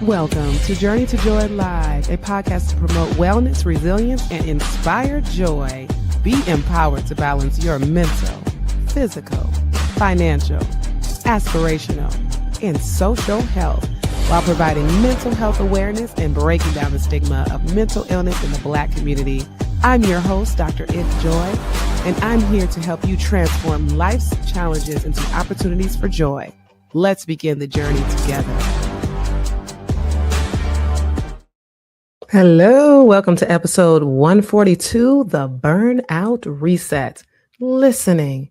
Welcome to Journey to Joy Live, a podcast to promote wellness, resilience, and inspire joy. Be empowered to balance your mental, physical, financial, aspirational, and social health while providing mental health awareness and breaking down the stigma of mental illness in the Black community. I'm your host, Dr. If Joy, and I'm here to help you transform life's challenges into opportunities for joy. Let's begin the journey together. Hello, welcome to episode 142, the Burnout Reset. Listening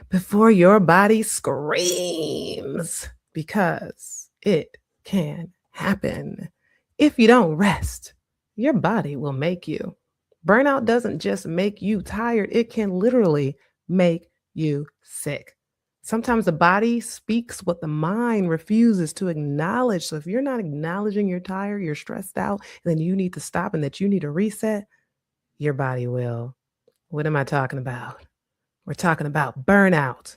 before your body screams, because it can happen. If you don't rest, your body will make you. Burnout doesn't just make you tired, it can literally make you sick. Sometimes the body speaks what the mind refuses to acknowledge. So if you're not acknowledging you're tired, you're stressed out, and then you need to stop and that you need to reset, your body will. What am I talking about? We're talking about burnout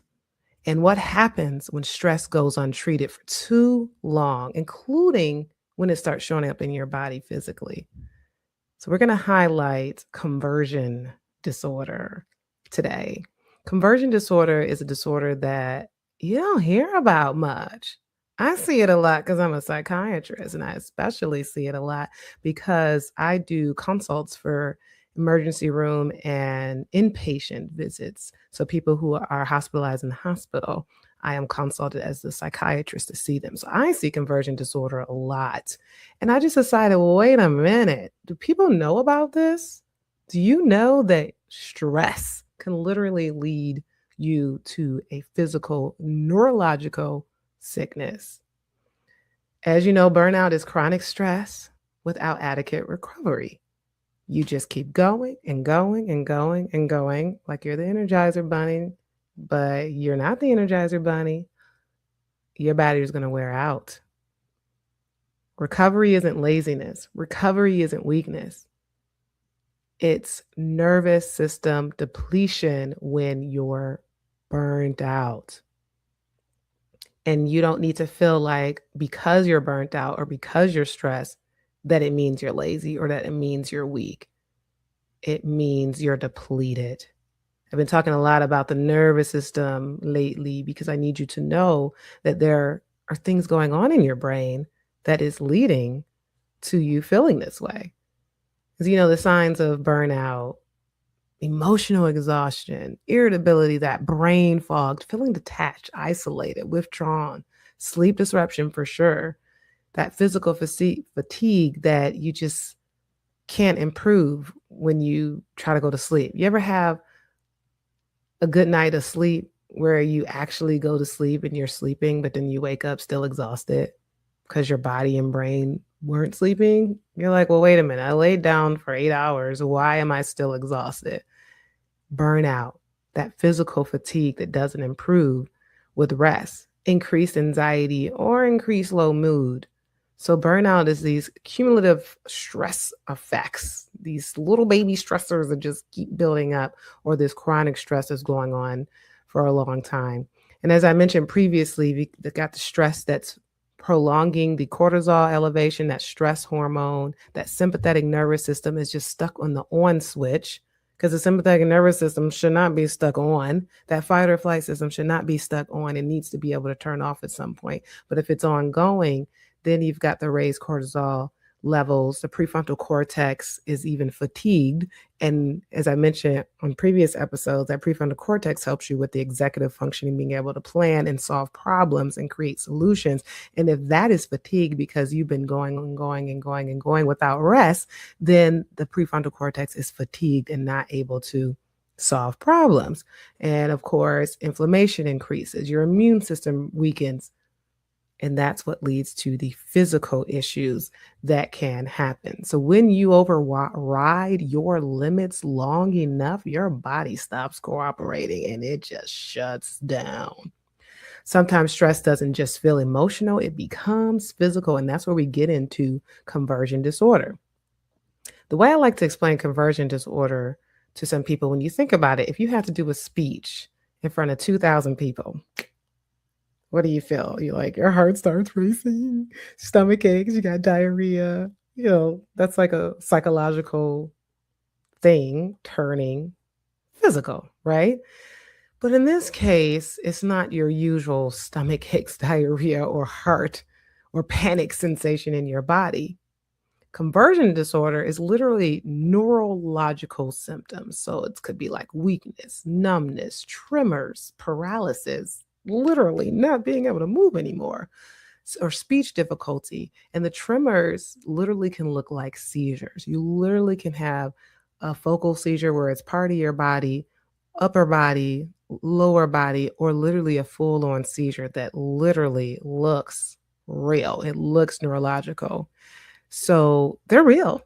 and what happens when stress goes untreated for too long, including when it starts showing up in your body physically. So we're going to highlight conversion disorder today. Conversion disorder is a disorder that you don't hear about much. I see it a lot because I'm a psychiatrist, and I especially see it a lot because I do consults for emergency room and inpatient visits. So people who are hospitalized in the hospital, I am consulted as the psychiatrist to see them. So I see conversion disorder a lot. And I just decided, well, wait a minute. Do people know about this? Do you know that stress can literally lead you to a physical, neurological sickness? As you know, burnout is chronic stress without adequate recovery. You just keep going and going and going and going like you're the Energizer Bunny, but you're not the Energizer Bunny. Your body is going to wear out. Recovery isn't laziness. Recovery isn't weakness. It's nervous system depletion when you're burned out. And you don't need to feel like because you're burnt out or because you're stressed that it means you're lazy or that it means you're weak. It means you're depleted. I've been talking a lot about the nervous system lately because I need you to know that there are things going on in your brain that is leading to you feeling this way. Because, you know, the signs of burnout, emotional exhaustion, irritability, that brain fog, feeling detached, isolated, withdrawn, sleep disruption for sure, that physical fatigue that you just can't improve when you try to go to sleep. You ever have a good night of sleep where you actually go to sleep and you're sleeping, but then you wake up still exhausted because your body and brain weren't sleeping? You're like, well, wait a minute. I laid down for 8 hours. Why am I still exhausted? Burnout, that physical fatigue that doesn't improve with rest, increased anxiety, or increased low mood. So burnout is these cumulative stress effects, these little baby stressors that just keep building up, or this chronic stress that's going on for a long time. And as I mentioned previously, we got the stress that's prolonging the cortisol elevation, that stress hormone, that sympathetic nervous system is just stuck on the on switch because the sympathetic nervous system should not be stuck on. That fight or flight system should not be stuck on. It needs to be able to turn off at some point. But if it's ongoing, then you've got the raised cortisol levels. The prefrontal cortex is even fatigued. And as I mentioned on previous episodes, that prefrontal cortex helps you with the executive functioning, being able to plan and solve problems and create solutions. And if that is fatigued because you've been going and going and going and going without rest, then the prefrontal cortex is fatigued and not able to solve problems. And of course, inflammation increases, your immune system weakens. And that's what leads to the physical issues that can happen. So when you override your limits long enough, your body stops cooperating and it just shuts down. Sometimes stress doesn't just feel emotional, it becomes physical. And that's where we get into conversion disorder. The way I like to explain conversion disorder to some people, when you think about it, if you have to do a speech in front of 2,000 people, What do you feel? You like your heart starts racing, stomach aches, you got diarrhea. That's like a psychological thing turning physical, right? But in this case, it's not your usual stomach aches, diarrhea, or heart or panic sensation in your body. Conversion disorder is literally neurological symptoms. So it could be like weakness, numbness, tremors, paralysis, literally not being able to move anymore, or speech difficulty. And the tremors literally can look like seizures. You literally can have a focal seizure where it's part of your body, upper body, lower body, or literally a full on seizure that literally looks real. It looks neurological. So they're real,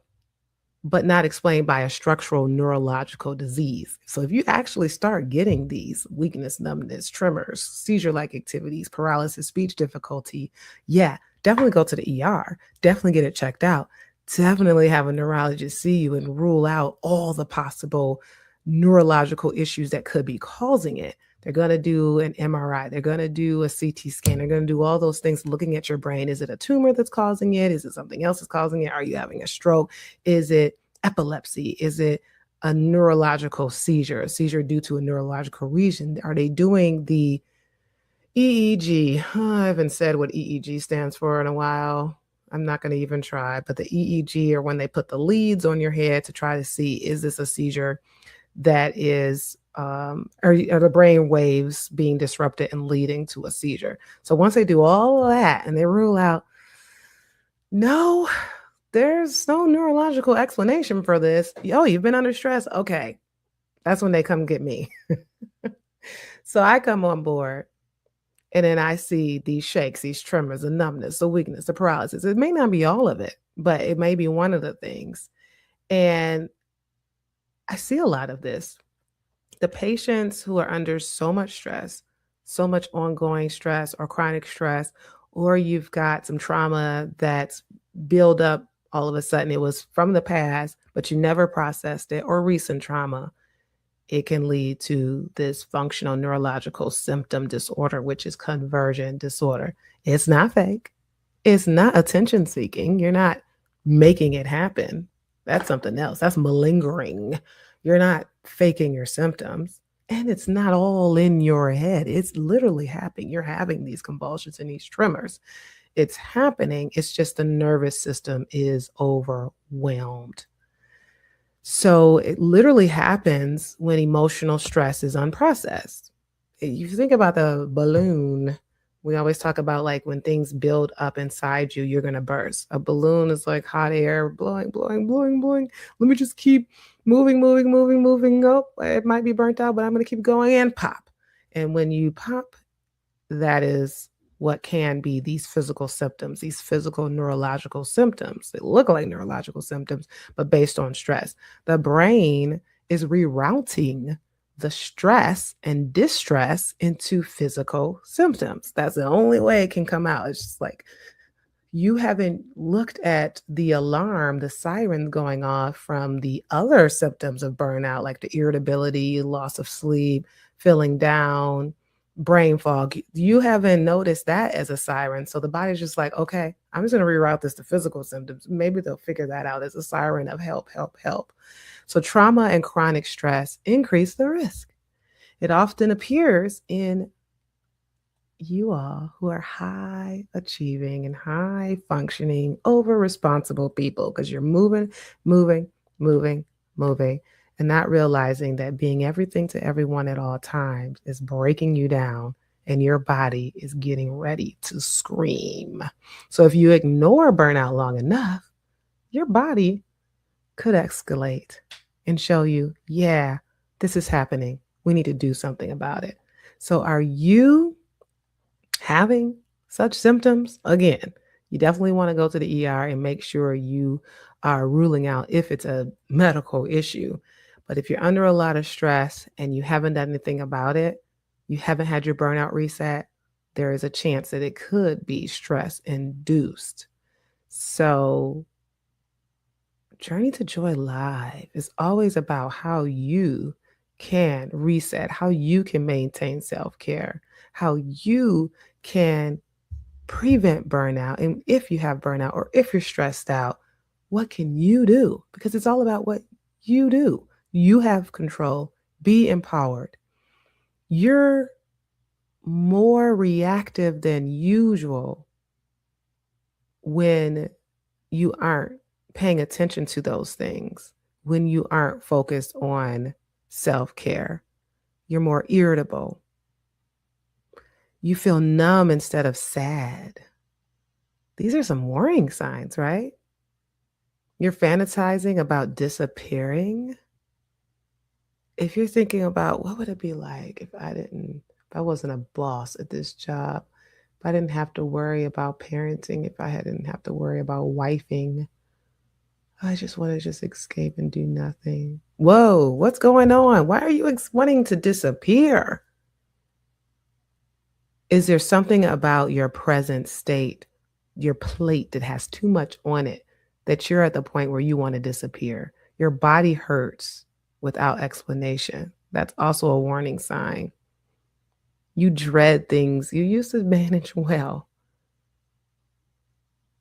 but not explained by a structural neurological disease. So if you actually start getting these weakness, numbness, tremors, seizure-like activities, paralysis, speech difficulty, yeah, definitely go to the ER. Definitely get it checked out. Definitely have a neurologist see you and rule out all the possible neurological issues that could be causing it. They're going to do an MRI. They're going to do a CT scan. They're going to do all those things looking at your brain. Is it a tumor that's causing it? Is it something else that's causing it? Are you having a stroke? Is it epilepsy? Is it a neurological seizure, a seizure due to a neurological region? Are they doing the EEG? I haven't said what EEG stands for in a while. I'm not going to even try, but the EEG are when they put the leads on your head to try to see, is this a seizure that is, are the brain waves being disrupted and leading to a seizure? So once they do all of that and they rule out, no, there's no neurological explanation for this. Oh, you've been under stress. Okay. That's when they come get me. So I come on board and then I see these shakes, these tremors, the numbness, the weakness, the paralysis. It may not be all of it, but it may be one of the things. And I see a lot of this. The patients who are under so much stress, so much ongoing stress or chronic stress, or you've got some trauma that's built up all of a sudden, it was from the past, but you never processed it, or recent trauma, it can lead to this functional neurological symptom disorder, which is conversion disorder. It's not fake. It's not attention seeking. You're not making it happen. That's something else. That's malingering. You're not faking your symptoms. And it's not all in your head. It's literally happening. You're having these convulsions and these tremors. It's happening. It's just the nervous system is overwhelmed. So it literally happens when emotional stress is unprocessed. You think about the balloon. We always talk about like when things build up inside you, you're going to burst. A balloon is like hot air blowing, blowing, blowing, blowing. Let me just keep moving, moving, moving, moving. Oh, it might be burnt out, but I'm going to keep going and pop. And when you pop, that is what can be these physical symptoms, these physical neurological symptoms. They look like neurological symptoms, but based on stress. The brain is rerouting the stress and distress into physical symptoms. That's the only way it can come out. It's just like you haven't looked at the alarm, the siren going off from the other symptoms of burnout, like the irritability, loss of sleep, feeling down, brain fog. You haven't noticed that as a siren. So the body's just like, okay, I'm just going to reroute this to physical symptoms. Maybe they'll figure that out as a siren of help, help, help. So trauma and chronic stress increase the risk. It often appears in you all who are high achieving and high functioning, over responsible people, because you're moving, moving, moving, moving, and not realizing that being everything to everyone at all times is breaking you down and your body is getting ready to scream. So if you ignore burnout long enough, your body could escalate and show you, yeah, this is happening. We need to do something about it. So are you having such symptoms? Again, you definitely want to go to the ER and make sure you are ruling out if it's a medical issue. But if you're under a lot of stress and you haven't done anything about it, you haven't had your burnout reset, there is a chance that it could be stress induced. So Journey to Joy Live is always about how you can reset, how you can maintain self-care, how you can prevent burnout? And if you have burnout or if you're stressed out, what can you do? Because it's all about what you do. You have control. Be empowered. You're more reactive than usual when you aren't paying attention to those things, when you aren't focused on self-care. You're more irritable. You feel numb instead of sad. These are some warning signs, right? You're fantasizing about disappearing. If you're thinking about what would it be like if I wasn't a boss at this job, if I didn't have to worry about parenting, if I didn't have to worry about wifing, I just want to just escape and do nothing. Whoa, what's going on? Why are you wanting to disappear? Is there something about your present state, your plate that has too much on it, that you're at the point where you want to disappear? Your body hurts without explanation. That's also a warning sign. You dread things you used to manage well.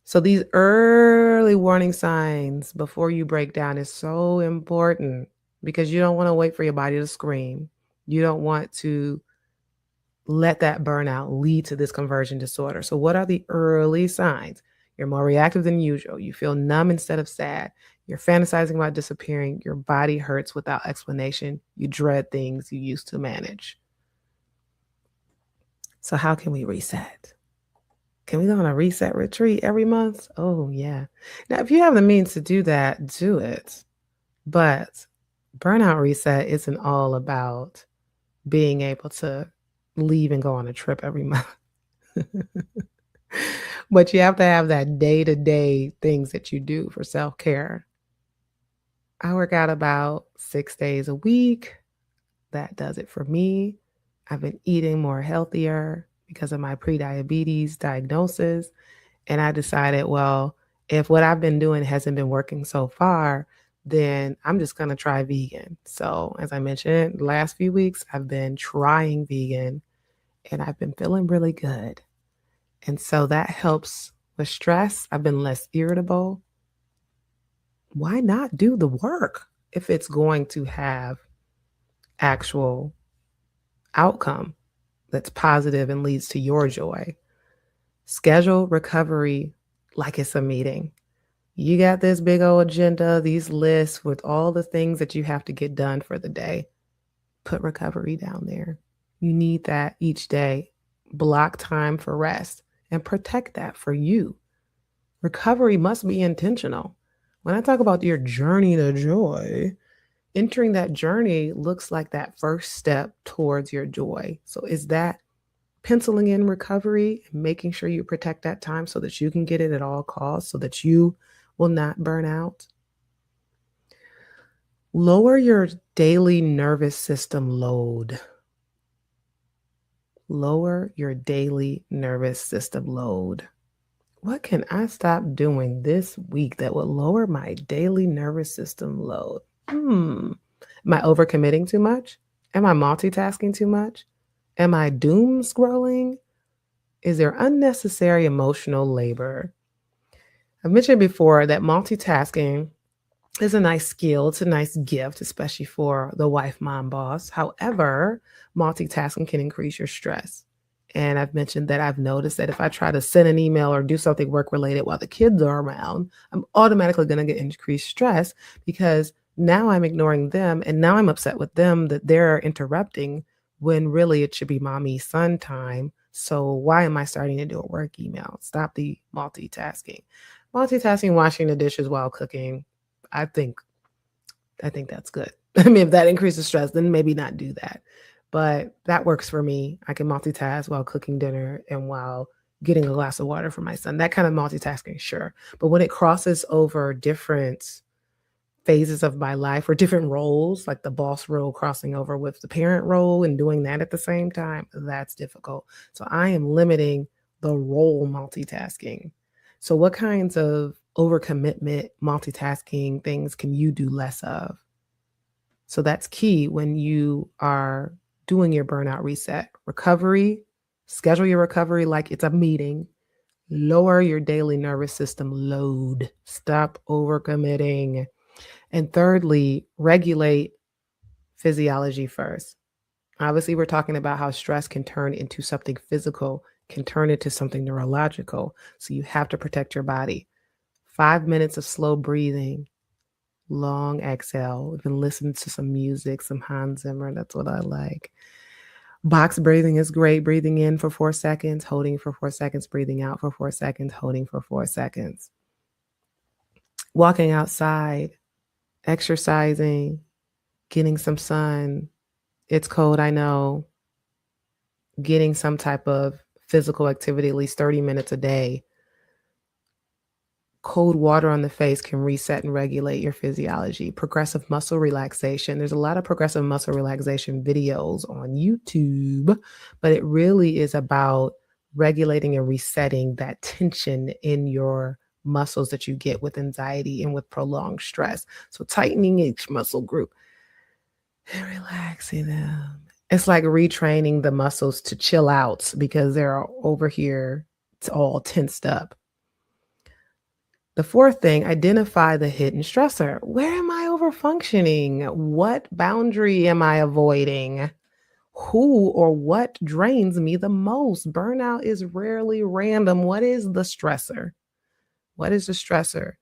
So these early warning signs before you break down is so important, because you don't want to wait for your body to scream. You don't want to let that burnout lead to this conversion disorder. So what are the early signs? You're more reactive than usual. You feel numb instead of sad. You're fantasizing about disappearing. Your body hurts without explanation. You dread things you used to manage. So how can we reset? Can we go on a reset retreat every month? Oh, yeah. Now, if you have the means to do that, do it. But burnout reset isn't all about being able to leave and go on a trip every month. But you have to have that day-to-day things that you do for self-care. I work out about 6 days a week. That does it for me. I've been eating more healthier because of my prediabetes diagnosis. And I decided, well, if what I've been doing hasn't been working so far, then I'm just going to try vegan. So as I mentioned, the last few weeks, I've been trying vegan and I've been feeling really good. And so that helps with stress. I've been less irritable. Why not do the work if it's going to have actual outcome that's positive and leads to your joy? Schedule recovery like it's a meeting. You got this big old agenda, these lists with all the things that you have to get done for the day. Put recovery down there. You need that each day. Block time for rest and protect that for you. Recovery must be intentional. When I talk about your journey to joy, entering that journey looks like that first step towards your joy. So is that penciling in recovery and making sure you protect that time so that you can get it at all costs, so that you will not burn out? Lower your daily nervous system load. Lower your daily nervous system load. What can I stop doing this week that will lower my daily nervous system load? Am I overcommitting too much? Am I multitasking too much? Am I doom scrolling? Is there unnecessary emotional labor? I've mentioned before that multitasking is a nice skill. It's a nice gift, especially for the wife, mom, boss. However, multitasking can increase your stress. And I've mentioned that I've noticed that if I try to send an email or do something work related while the kids are around, I'm automatically going to get increased stress, because now I'm ignoring them and now I'm upset with them that they're interrupting when really it should be mommy son time. So why am I starting to do a work email? Stop the multitasking. Multitasking, washing the dishes while cooking, I think that's good. I mean, if that increases stress, then maybe not do that. But that works for me. I can multitask while cooking dinner and while getting a glass of water for my son. That kind of multitasking, sure. But when it crosses over different phases of my life or different roles, like the boss role crossing over with the parent role and doing that at the same time, that's difficult. So I am limiting the role multitasking. So what kinds of overcommitment multitasking things can you do less of? So that's key when you are doing your burnout reset. Recovery, Schedule your recovery like it's a meeting. Lower your daily nervous system load. Stop overcommitting. And thirdly, regulate physiology first. Obviously, we're talking about how stress can turn into something physical, can turn into something neurological. So you have to protect your body. 5 minutes of slow breathing, long exhale. Even listen to some music, some Hans Zimmer. That's what I like. Box breathing is great. Breathing in for 4 seconds, holding for 4 seconds, breathing out for 4 seconds, holding for 4 seconds. Walking outside, exercising, getting some sun. It's cold, I know. Getting some type of physical activity, at least 30 minutes a day. Cold water on the face can reset and regulate your physiology. Progressive muscle relaxation. There's a lot of progressive muscle relaxation videos on YouTube, but it really is about regulating and resetting that tension in your muscles that you get with anxiety and with prolonged stress. So tightening each muscle group and relaxing them. It's like retraining the muscles to chill out because they're over here, it's all tensed up. The fourth thing, identify the hidden stressor. Where am I overfunctioning? What boundary am I avoiding? Who or what drains me the most? Burnout is rarely random. What is the stressor? What is the stressor?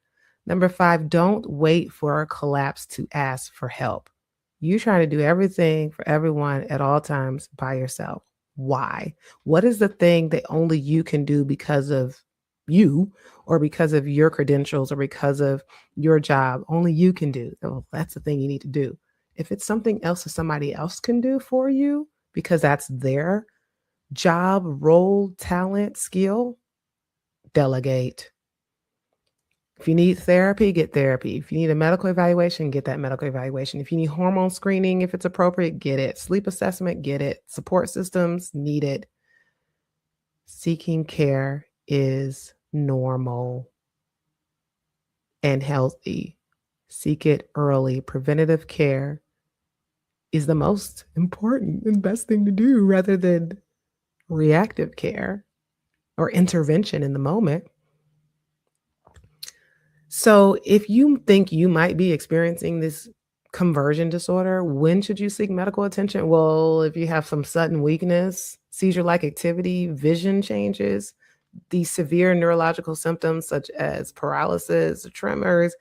Number 5, don't wait for a collapse to ask for help. You trying to do everything for everyone at all times by yourself. Why? What is the thing that only you can do because of you or because of your credentials or because of your job? Only you can do. Oh, that's the thing you need to do. If it's something else that somebody else can do for you because that's their job, role, talent, skill, delegate. If you need therapy, get therapy. If you need a medical evaluation, get that medical evaluation. If you need hormone screening, if it's appropriate, get it. Sleep assessment, get it. Support systems, need it. Seeking care is normal and healthy. Seek it early. Preventative care is the most important and best thing to do rather than reactive care or intervention in the moment. So if you think you might be experiencing this conversion disorder, when should you seek medical attention? Well, if you have some sudden weakness, seizure-like activity, vision changes, these severe neurological symptoms such as paralysis, tremors,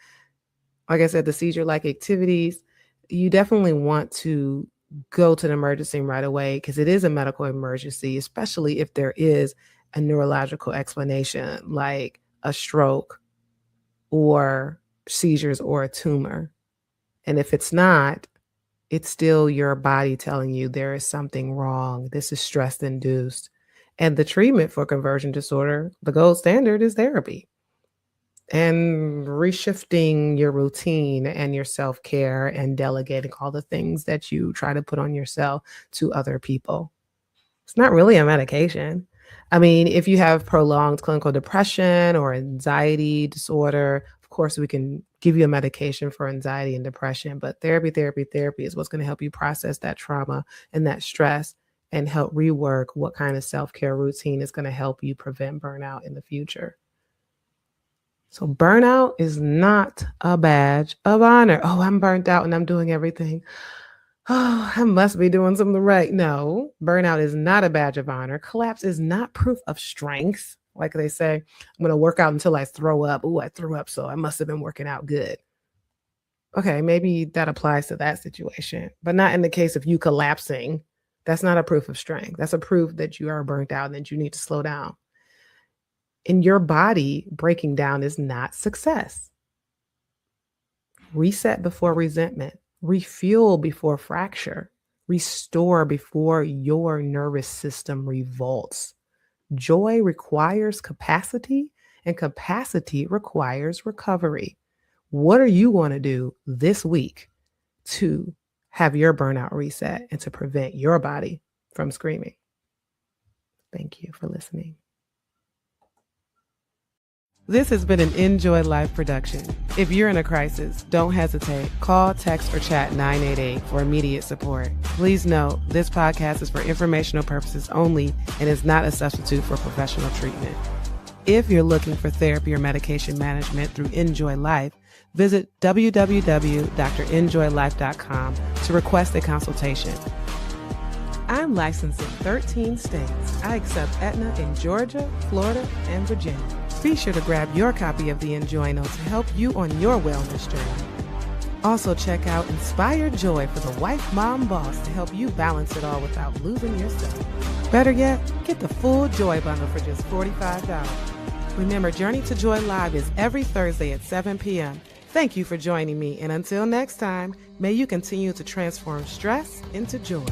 like I said, the seizure-like activities, you definitely want to go to the emergency room right away because it is a medical emergency, especially if there is a neurological explanation like a stroke or seizures or a tumor. And if it's not, it's still your body telling you there is something wrong. This is stress induced. And the treatment for conversion disorder, the gold standard is therapy and reshifting your routine and your self-care and delegating all the things that you try to put on yourself to other people. It's not really a medication. I mean, if you have prolonged clinical depression or anxiety disorder, of course, we can give you a medication for anxiety and depression, but therapy is what's going to help you process that trauma and that stress and help rework what kind of self-care routine is going to help you prevent burnout in the future. So burnout is not a badge of honor. Oh, I'm burnt out and I'm doing everything. Oh, I must be doing something right. No, burnout is not a badge of honor. Collapse is not proof of strength. Like they say, I'm going to work out until I throw up. Oh, I threw up, so I must have been working out good. Okay, maybe that applies to that situation, but not in the case of you collapsing. That's not a proof of strength. That's a proof that you are burnt out and that you need to slow down. And your body breaking down is not success. Reset before resentment. Refuel before fracture. Restore before your nervous system revolts. Joy requires capacity, and capacity requires recovery. What are you going to do this week to have your burnout reset and to prevent your body from screaming? Thank you for listening. This has been an Enjoy Life production. If you're in a crisis, don't hesitate. Call, text, or chat 988 for immediate support. Please note, this podcast is for informational purposes only and is not a substitute for professional treatment. If you're looking for therapy or medication management through Enjoy Life, visit www.drenjoylife.com to request a consultation. I'm licensed in 13 states. I accept Aetna in Georgia, Florida, and Virginia. Be sure to grab your copy of the Enjoy Note to help you on your wellness journey. Also check out Inspire Joy for the wife, mom, boss to help you balance it all without losing yourself. Better yet, get the full Joy bundle for just $45. Remember, Journey to Joy Live is every Thursday at 7 p.m. Thank you for joining me, and until next time, may you continue to transform stress into joy.